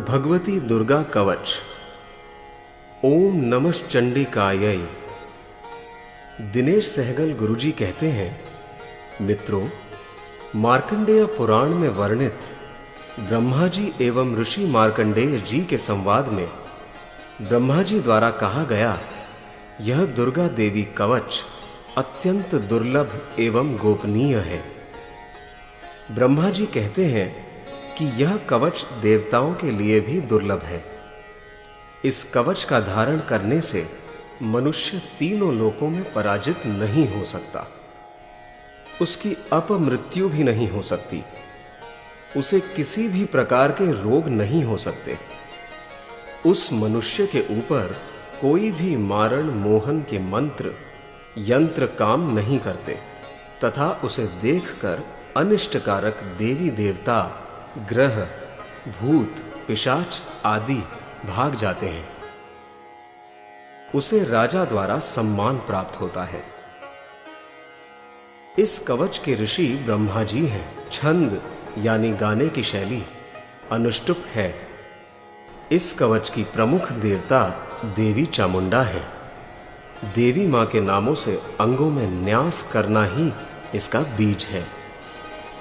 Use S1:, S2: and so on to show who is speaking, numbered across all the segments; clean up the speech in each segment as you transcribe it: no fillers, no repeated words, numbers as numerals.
S1: भगवती दुर्गा कवच। ओम नमः चंडिकायै। दिनेश सहगल गुरुजी कहते हैं, मित्रों, मार्कंडेय पुराण में वर्णित ब्रह्मा जी एवं ऋषि मार्कंडेय जी के संवाद में ब्रह्मा जी द्वारा कहा गया यह दुर्गा देवी कवच अत्यंत दुर्लभ एवं गोपनीय है। ब्रह्मा जी कहते हैं कि यह कवच देवताओं के लिए भी दुर्लभ है। इस कवच का धारण करने से मनुष्य तीनों लोकों में पराजित नहीं हो सकता, उसकी अपमृत्यु भी नहीं हो सकती, उसे किसी भी प्रकार के रोग नहीं हो सकते, उस मनुष्य के ऊपर कोई भी मारण मोहन के मंत्र यंत्र काम नहीं करते तथा उसे देखकर अनिष्टकारक देवी देवता, ग्रह, भूत, पिशाच आदि भाग जाते हैं। उसे राजा द्वारा सम्मान प्राप्त होता है। इस कवच के ऋषि ब्रह्मा जी हैं। छंद यानी गाने की शैली अनुष्टुप है। इस कवच की प्रमुख देवता देवी चामुंडा है। देवी मां के नामों से अंगों में न्यास करना ही इसका बीज है।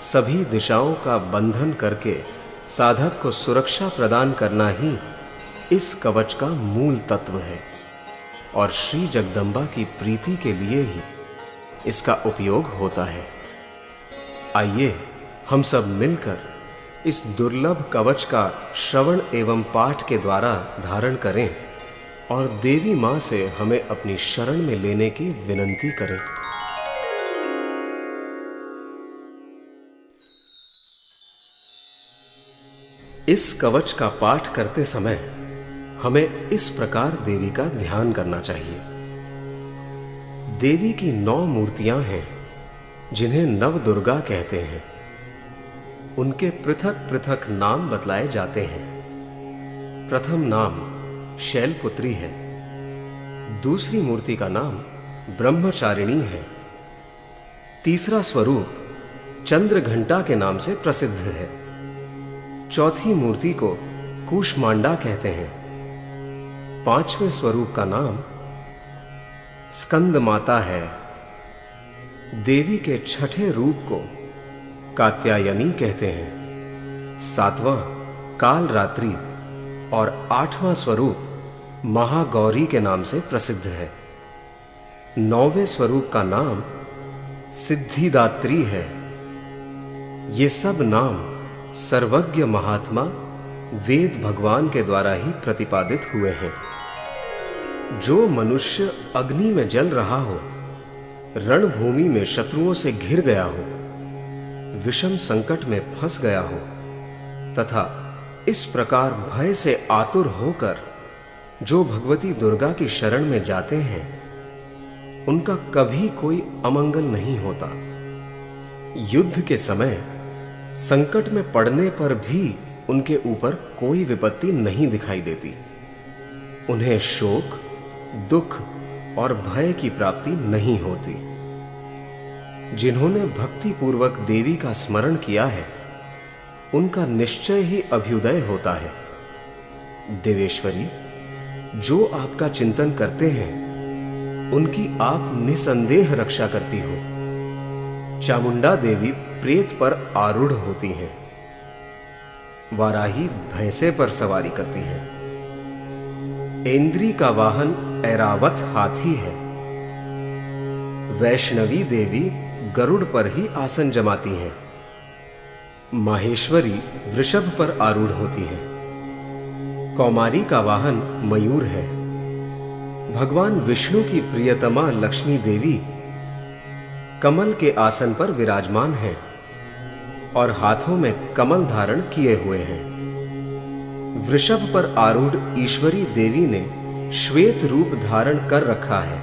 S1: सभी दिशाओं का बंधन करके साधक को सुरक्षा प्रदान करना ही इस कवच का मूल तत्व है और श्री जगदंबा की प्रीति के लिए ही इसका उपयोग होता है। आइए हम सब मिलकर इस दुर्लभ कवच का श्रवण एवं पाठ के द्वारा धारण करें और देवी मां से हमें अपनी शरण में लेने की विनंती करें। इस कवच का पाठ करते समय हमें इस प्रकार देवी का ध्यान करना चाहिए। देवी की 9 मूर्तियां हैं जिन्हें नव दुर्गा कहते हैं। उनके पृथक पृथक नाम बतलाए जाते हैं। प्रथम नाम शैलपुत्री है। दूसरी मूर्ति का नाम ब्रह्मचारिणी है। तीसरा स्वरूप चंद्रघंटा के नाम से प्रसिद्ध है। चौथी मूर्ति को कूष्मांडा कहते हैं। 5वें स्वरूप का नाम स्कंद माता है। देवी के छठे रूप को कात्यायनी कहते हैं। 7वां कालरात्रि और 8वां स्वरूप महागौरी के नाम से प्रसिद्ध है। 9वें स्वरूप का नाम सिद्धिदात्री है। ये सब नाम सर्वज्ञ महात्मा वेद भगवान के द्वारा ही प्रतिपादित हुए हैं। जो मनुष्य अग्नि में जल रहा हो, रणभूमि में शत्रुओं से घिर गया हो, विषम संकट में फंस गया हो तथा इस प्रकार भय से आतुर होकर जो भगवती दुर्गा की शरण में जाते हैं, उनका कभी कोई अमंगल नहीं होता। युद्ध के समय संकट में पड़ने पर भी उनके ऊपर कोई विपत्ति नहीं दिखाई देती। उन्हें शोक, दुख और भय की प्राप्ति नहीं होती। जिन्होंने भक्ति पूर्वक देवी का स्मरण किया है, उनका निश्चय ही अभ्युदय होता है। देवेश्वरी, जो आपका चिंतन करते हैं, उनकी आप निसंदेह रक्षा करती हो। चामुंडा देवी प्रेत पर आरूढ़ होती हैं। वाराही भैंसे पर सवारी करती हैं। ऐन्द्री का वाहन ऐरावत हाथी है। वैष्णवी देवी गरुड़ पर ही आसन जमाती हैं। माहेश्वरी वृषभ पर आरूढ़ होती हैं। कौमारी का वाहन मयूर है। भगवान विष्णु की प्रियतमा लक्ष्मी देवी कमल के आसन पर विराजमान हैं और हाथों में कमल धारण किए हुए हैं। वृषभ पर आरूढ़ ईश्वरी देवी ने श्वेत रूप धारण कर रखा है।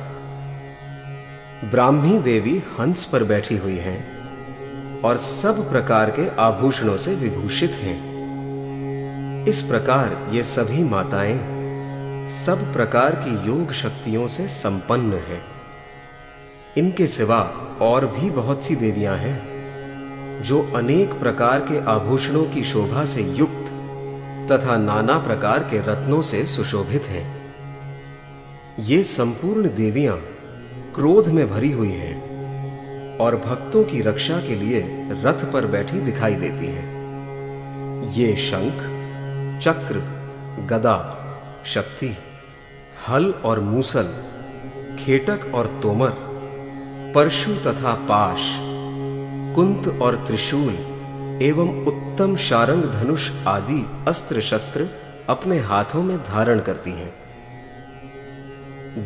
S1: ब्राह्मी देवी हंस पर बैठी हुई हैं और सब प्रकार के आभूषणों से विभूषित हैं। इस प्रकार ये सभी माताएं सब प्रकार की योग शक्तियों से संपन्न हैं। इनके सिवा और भी बहुत सी देवियां हैं जो अनेक प्रकार के आभूषणों की शोभा से युक्त तथा नाना प्रकार के रत्नों से सुशोभित हैं। ये संपूर्ण देवियां क्रोध में भरी हुई हैं और भक्तों की रक्षा के लिए रथ पर बैठी दिखाई देती हैं। ये शंख, चक्र, गदा, शक्ति, हल और मूसल, खेटक और तोमर, परशु तथा पाश, कुंत और त्रिशूल एवं उत्तम शारंग धनुष आदि अस्त्र शस्त्र अपने हाथों में धारण करती हैं।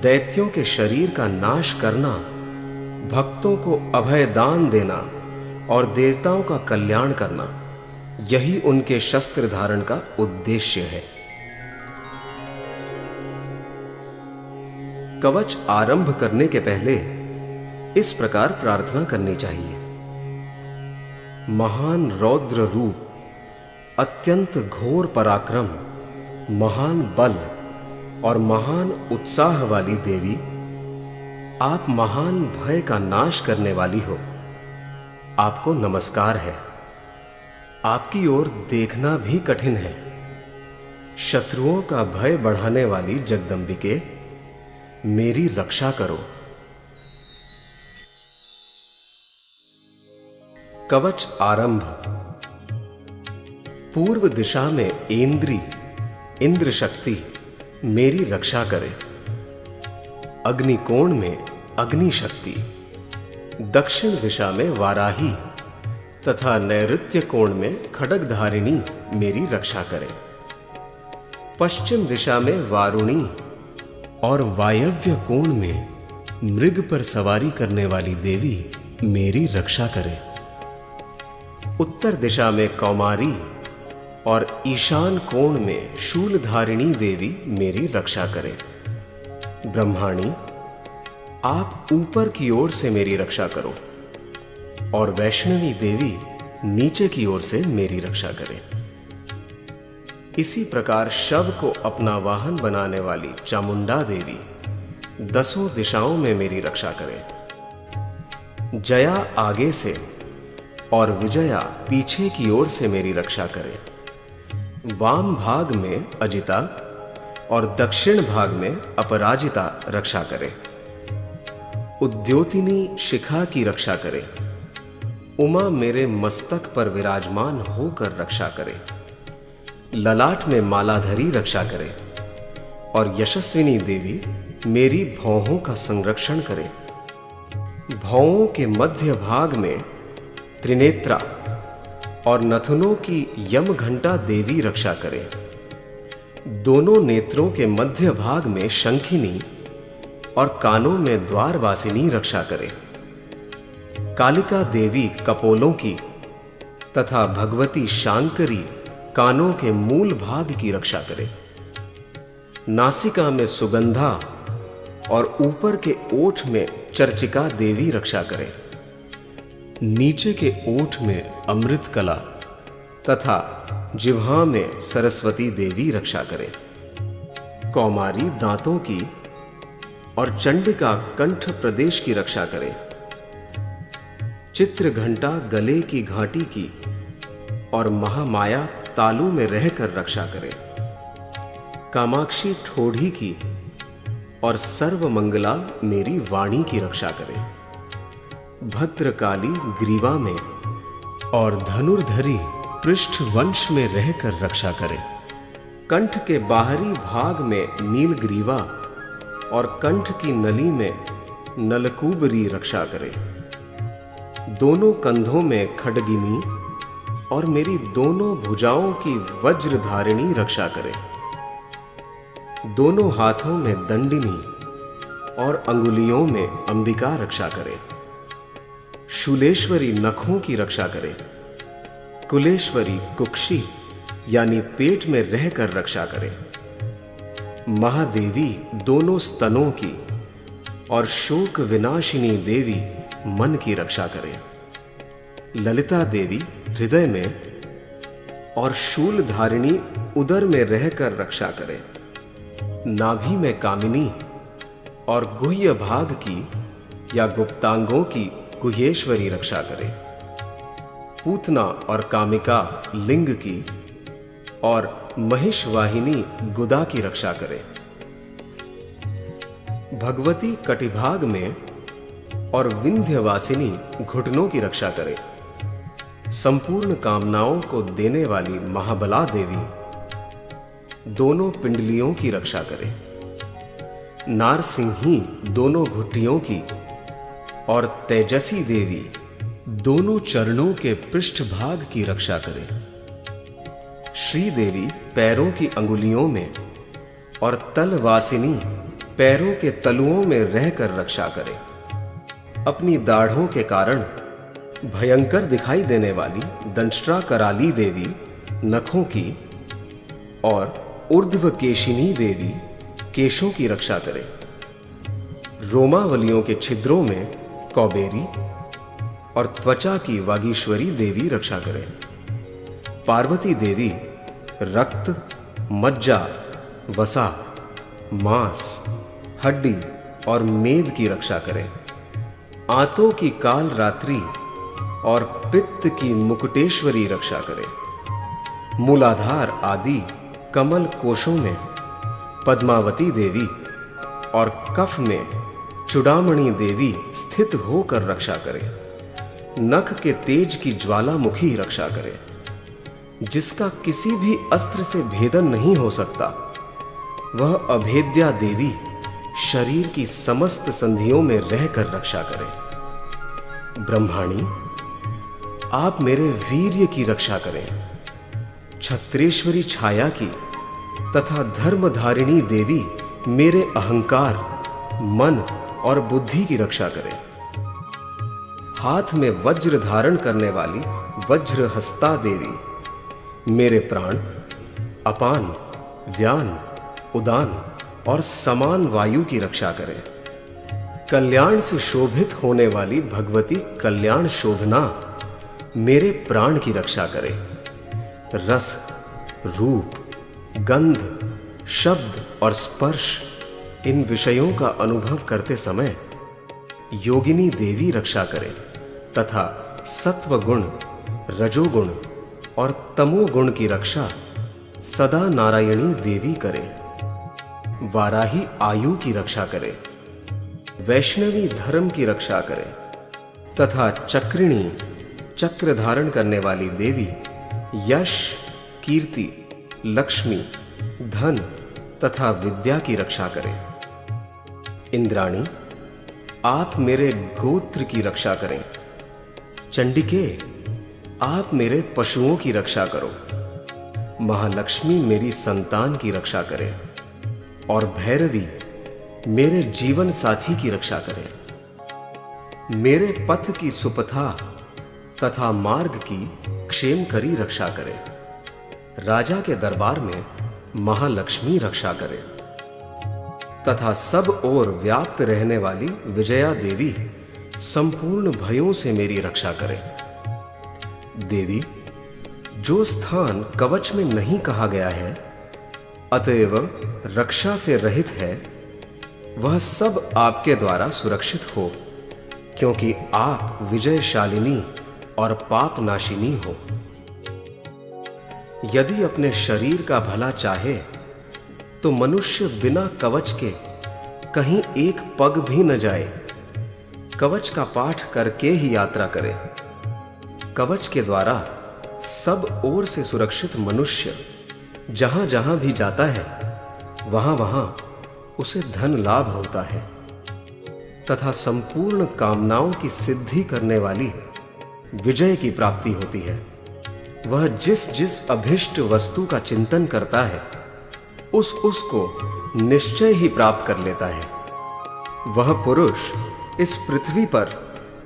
S1: दैत्यों के शरीर का नाश करना, भक्तों को अभय दान देना और देवताओं का कल्याण करना, यही उनके शस्त्र धारण का उद्देश्य है। कवच आरंभ करने के पहले इस प्रकार प्रार्थना करनी चाहिए। महान रौद्र रूप, अत्यंत घोर पराक्रम, महान बल और महान उत्साह वाली देवी, आप महान भय का नाश करने वाली हो। आपको नमस्कार है। आपकी ओर देखना भी कठिन है। शत्रुओं का भय बढ़ाने वाली जगदंबिके, मेरी रक्षा करो। कवच आरंभ। पूर्व दिशा में ऐन्द्री, इंद्र शक्ति मेरी रक्षा करे। अग्निकोण में अग्नि शक्ति, दक्षिण दिशा में वाराही तथा नैऋत्य कोण में खड्गधारिणी मेरी रक्षा करे। पश्चिम दिशा में वारुणी और वायव्य कोण में मृग पर सवारी करने वाली देवी मेरी रक्षा करे। उत्तर दिशा में कौमारी और ईशान कोण में शूलधारिणी देवी मेरी रक्षा करे। ब्रह्माणी, आप ऊपर की ओर से मेरी रक्षा करो और वैष्णवी देवी नीचे की ओर से मेरी रक्षा करे। इसी प्रकार शव को अपना वाहन बनाने वाली चामुंडा देवी दसों दिशाओं में मेरी रक्षा करे। जया आगे से और विजया पीछे की ओर से मेरी रक्षा करे। वाम भाग में अजिता और दक्षिण भाग में अपराजिता रक्षा करे। उद्योतिनी शिखा की रक्षा करे। उमा मेरे मस्तक पर विराजमान होकर रक्षा करे। ललाट में मालाधरी रक्षा करे और यशस्विनी देवी मेरी भौहों का संरक्षण करे। भौहों के मध्य भाग में त्रिनेत्रा और नथुनों की यम घंटा देवी रक्षा करे। दोनों नेत्रों के मध्य भाग में शंखिनी और कानों में द्वारवासिनी रक्षा करे। कालिका देवी कपोलों की तथा भगवती शांकरी कानों के मूल भाग की रक्षा करे। नासिका में सुगंधा और ऊपर के ओठ में चर्चिका देवी रक्षा करे। नीचे के ओठ में अमृत कला तथा जिह्वा में सरस्वती देवी रक्षा करे। कौमारी दांतों की और चंडिका कंठ प्रदेश की रक्षा करे। चित्र घंटा गले की घाटी की और महामाया तालू में रहकर रक्षा करे। कामाक्षी ठोड़ी की और सर्वमंगला मेरी वाणी की रक्षा करे। भद्रकाली ग्रीवा में और धनुर्धरी पृष्ठ वंश में रहकर रक्षा करे। कंठ के बाहरी भाग में नीलग्रीवा और कंठ की नली में नलकूबरी रक्षा करे। दोनों कंधों में खड्गिनी और मेरी दोनों भुजाओं की वज्रधारिणी रक्षा करे। दोनों हाथों में दंडिनी और अंगुलियों में अंबिका रक्षा करे। शूलेश्वरी नखों की रक्षा करे। कुलेश्वरी कुक्षी यानी पेट में रहकर रक्षा करे। महादेवी दोनों स्तनों की और शोक विनाशिनी देवी मन की रक्षा करे। ललिता देवी हृदय में और शूलधारिणी उदर में रहकर रक्षा करे। नाभि में कामिनी और गुह्य भाग की या गुप्तांगों की गुह्येश्वरी रक्षा करे। पूतना और कामिका लिंग की और महिषवाहिनी गुदा की रक्षा करे। भगवती कटिभाग में और विंध्यवासिनी घुटनों की रक्षा करे। संपूर्ण कामनाओं को देने वाली महाबला देवी दोनों पिंडलियों की रक्षा करे। नारसिंही दोनों घुटियों की और तेजसी देवी दोनों चरणों के पृष्ठभाग की रक्षा करे। श्री देवी पैरों की अंगुलियों में और तलवासिनी पैरों के तलुओं में रहकर रक्षा करे। अपनी दाढ़ों के कारण भयंकर दिखाई देने वाली दंष्ट्रा कराली देवी नखों की और ऊर्ध्वकेशिनी देवी केशों की रक्षा करे। रोमावलियों के छिद्रों में कौबेरी और त्वचा की वागीश्वरी देवी रक्षा करे। पार्वती देवी रक्त, मज्जा, वसा, मांस, हड्डी और मेद की रक्षा करे। आंतों की काल रात्रि और पित्त की मुकुटेश्वरी रक्षा करे। मूलाधार आदि कमल कोशों में पद्मावती देवी और कफ में चूड़ामणि देवी स्थित होकर रक्षा करे। नख के तेज की ज्वालामुखी रक्षा करे, जिसका किसी भी अस्त्र से भेदन नहीं हो सकता। वह अभेद्या देवी शरीर की समस्त संधियों में रहकर रक्षा करे। ब्रह्माणी, आप मेरे वीर्य की रक्षा करें। छत्रेश्वरी छाया की तथा धर्मधारिणी देवी मेरे अहंकार, मन और बुद्धि की रक्षा करें। हाथ में वज्र धारण करने वाली वज्रहस्ता देवी मेरे प्राण, अपान, व्यान, उदान और समान वायु की रक्षा करें। कल्याण से शोभित होने वाली भगवती कल्याण शोभना मेरे प्राण की रक्षा करे। रस, रूप, गंध, शब्द और स्पर्श इन विषयों का अनुभव करते समय योगिनी देवी रक्षा करे तथा सत्वगुण, रजोगुण और तमोगुण की रक्षा सदा नारायणी देवी करे। वाराही आयु की रक्षा करे, वैष्णवी धर्म की रक्षा करे तथा चक्रिणी चक्र धारण करने वाली देवी यश, कीर्ति, लक्ष्मी, धन तथा विद्या की रक्षा करे। इंद्राणी, आप मेरे गोत्र की रक्षा करें। चंडिके, आप मेरे पशुओं की रक्षा करो। महालक्ष्मी मेरी संतान की रक्षा करे और भैरवी मेरे जीवन साथी की रक्षा करे। मेरे पथ की सुपथा तथा मार्ग की क्षेमकरी रक्षा करे। राजा के दरबार में महालक्ष्मी रक्षा करे तथा सब ओर व्याप्त रहने वाली विजया देवी संपूर्ण भयों से मेरी रक्षा करे। देवी, जो स्थान कवच में नहीं कहा गया है अतएव रक्षा से रहित है, वह सब आपके द्वारा सुरक्षित हो, क्योंकि आप विजयशालिनी और पाप नाशिनी हो। यदि अपने शरीर का भला चाहे तो मनुष्य बिना कवच के कहीं एक पग भी न जाए। कवच का पाठ करके ही यात्रा करे। कवच के द्वारा सब ओर से सुरक्षित मनुष्य जहां जहां भी जाता है वहां वहां उसे धन लाभ होता है तथा संपूर्ण कामनाओं की सिद्धि करने वाली विजय की प्राप्ति होती है। वह जिस जिस अभिष्ट वस्तु का चिंतन करता है उसको निश्चय ही प्राप्त कर लेता है। वह पुरुष इस पृथ्वी पर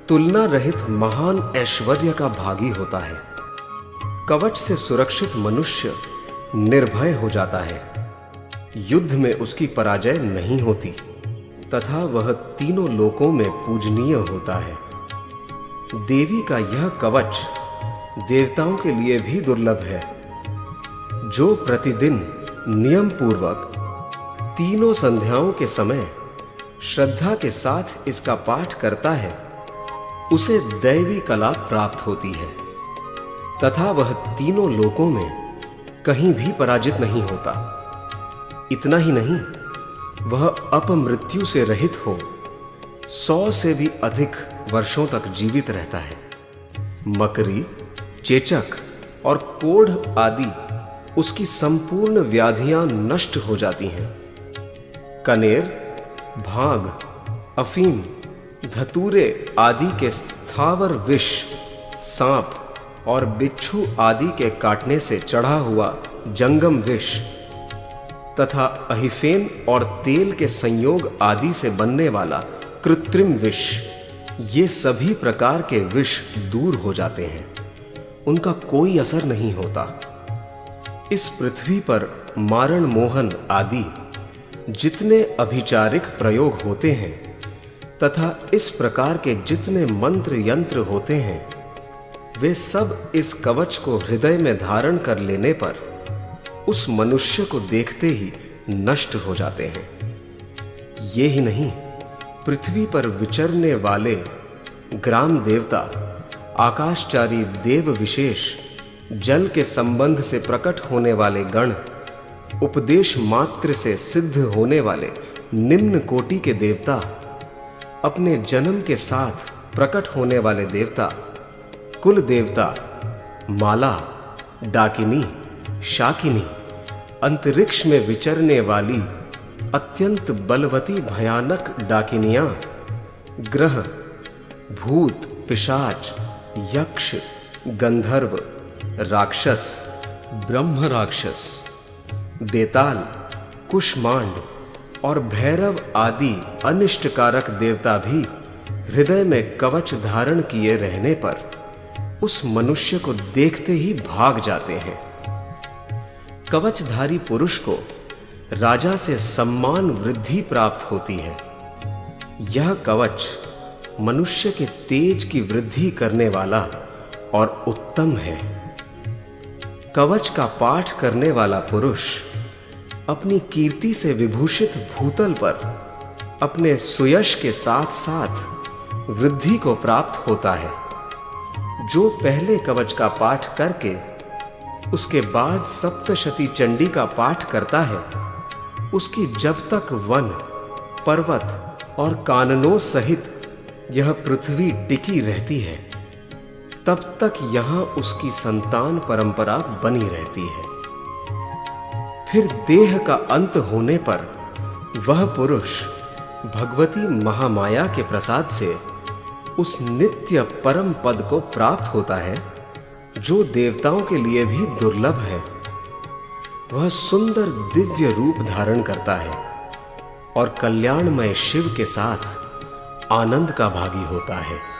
S1: तुलना रहित महान ऐश्वर्य का भागी होता है। कवच से सुरक्षित मनुष्य निर्भय हो जाता है। युद्ध में उसकी पराजय नहीं होती तथा वह तीनों लोकों में पूजनीय होता है। देवी का यह कवच देवताओं के लिए भी दुर्लभ है। जो प्रतिदिन नियम पूर्वक तीनों संध्याओं के समय श्रद्धा के साथ इसका पाठ करता है उसे दैवी कला प्राप्त होती है तथा वह तीनों लोकों में कहीं भी पराजित नहीं होता। इतना ही नहीं, वह अपमृत्यु से रहित हो 100 से भी अधिक वर्षों तक जीवित रहता है। मकरी, चेचक और कोढ़ आदि उसकी संपूर्ण व्याधियां नष्ट हो जाती हैं। कनेर, भांग, अफीम, धतूरे आदि के स्थावर विष, सांप और बिच्छू आदि के काटने से चढ़ा हुआ जंगम विष तथा अहिफेन और तेल के संयोग आदि से बनने वाला कृत्रिम विष, ये सभी प्रकार के विष दूर हो जाते हैं। उनका कोई असर नहीं होता। इस पृथ्वी पर मारण मोहन आदि जितने अभिचारिक प्रयोग होते हैं तथा इस प्रकार के जितने मंत्र यंत्र होते हैं, वे सब इस कवच को हृदय में धारण कर लेने पर उस मनुष्य को देखते ही नष्ट हो जाते हैं। ये ही नहीं, पृथ्वी पर विचरने वाले ग्राम देवता, आकाशचारी देव विशेष, जल के संबंध से प्रकट होने वाले गण, उपदेश मात्र से सिद्ध होने वाले निम्न कोटि के देवता, अपने जन्म के साथ प्रकट होने वाले देवता, कुल देवता, माला, डाकिनी, शाकिनी, अंतरिक्ष में विचरने वाली अत्यंत बलवती भयानक डाकिनियां, ग्रह, भूत, पिशाच, यक्ष, गंधर्व, राक्षस, ब्रह्म राक्षस, बेताल, कुष्मांड और भैरव आदि अनिष्टकारक देवता भी हृदय में कवच धारण किए रहने पर उस मनुष्य को देखते ही भाग जाते हैं। कवचधारी पुरुष को राजा से सम्मान वृद्धि प्राप्त होती है। यह कवच मनुष्य के तेज की वृद्धि करने वाला और उत्तम है। कवच का पाठ करने वाला पुरुष अपनी कीर्ति से विभूषित भूतल पर अपने सुयश के साथ साथ वृद्धि को प्राप्त होता है। जो पहले कवच का पाठ करके उसके बाद सप्तशती चंडी का पाठ करता है, उसकी जब तक वन, पर्वत और काननों सहित यह पृथ्वी टिकी रहती है, तब तक यहां उसकी संतान परंपरा बनी रहती है। फिर देह का अंत होने पर वह पुरुष भगवती महामाया के प्रसाद से उस नित्य परम पद को प्राप्त होता है, जो देवताओं के लिए भी दुर्लभ है। वह सुंदर दिव्य रूप धारण करता है और कल्याणमय शिव के साथ आनंद का भागी होता है।